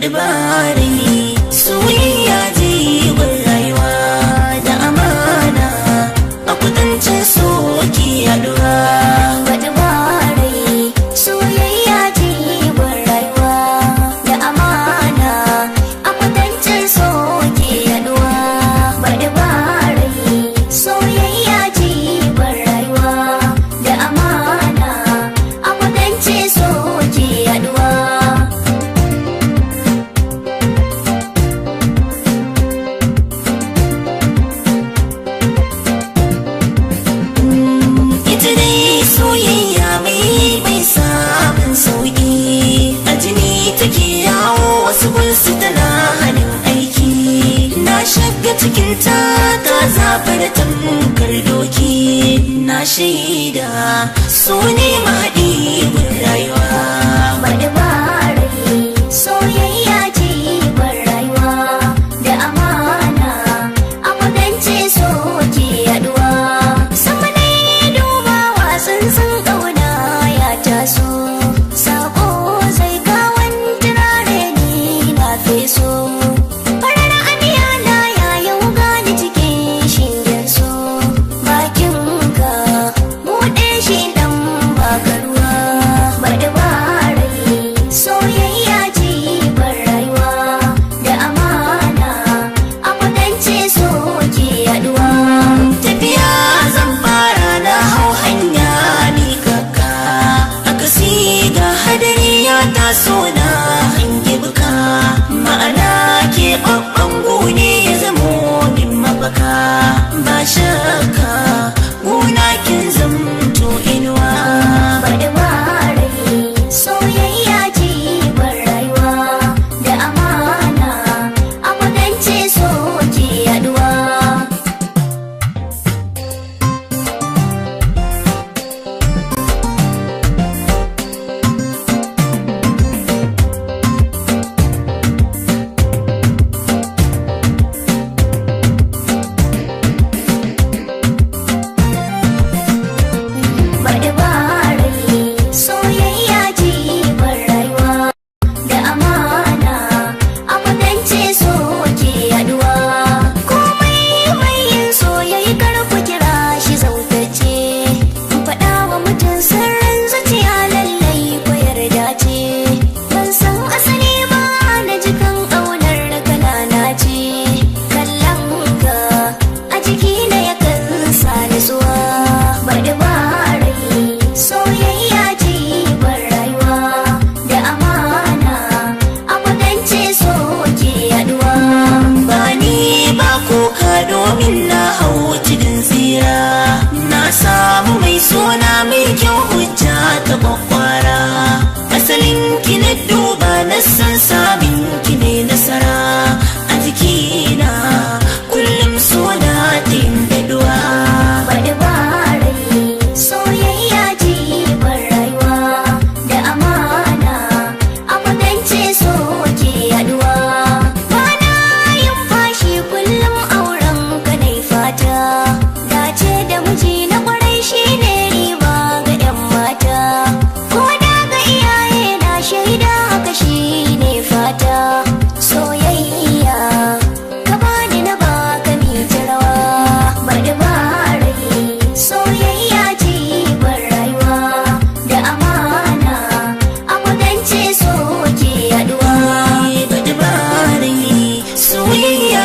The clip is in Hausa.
baɗi bari soyayya jigon rayuwa da amana a kudancin soki yaduwa. Baɗi bari soyayya jigon rayuwa da amana a kudancin soki yaduwa. Baɗi bari soyayya jigon rayuwa da amana a kudancin soki yaduwa. Ita dai soyayya mai sabon sauki a jini take yawo wasu gunsu tana hannun aiki. Na shiga cikin ta zaɓa da tamkar doki. Na shaida so ne mahaɗi gun rayuwa. Baɗi bari soyayya jigon rayuwa da amana a kudancin soki yaduwa. Sama na yi dubawa tsantsan ƙauna ya taso, sako zai kawon turare ni na feso. Farar aniya na ya yau gani cikin shingen so, bakinka buɗe shi ɗan baka ruwa. Baɗi bari soyayya jigon rayuwa da amana a kudancin soki yaduwa. Tafiya zan fara na hau hanya ni kaka, akasi ga hadari ya taso na hangi buka. Ma'ana ke babban gune ya zamo min mafaka. Ba shakka guna kin zamto inuwa. Baɗi bari soyayya jigon rayuwa da amana a kudancin soki yaduwa. Baɗi bari soyayya jigon rayuwa da amana a kudancin soki yaduwa. Komai mai yin soyayya kar ku kira shi zautacce, faɗa wa mutum sirrin zuciya lallai ko yarda ce. Ban san asali ba na jikan ƙaunar kanana ce, kallon ka a jiki na yakan sa nutsuwa. Baɗi bari soyayya jigon rayuwa da amana a kudancin soki yaduwa. Ba ni ba kuka domin na hau cikin tsira. Na samu mai suna mai kyau hujja ta kwakwara. Asalin ki na duba na san samin ki ne nasara. A jikina kullum suna ta yin daɗuwa. Baɗi bari soyayya jigon rayuwa da amana a kudancin soki yaduwa. Bana yin fashi kullum auren ka nai fata, dace da miji na kwarai shine riba ga 'yan mata. Ko da ga iyaye na shaida haka shine fata. Soyayya ka bani na baka mita rawa. Baɗi bari soyayya jigon rayuwa da amana a kudancin soki yaduwa. Baɗi bari soyayya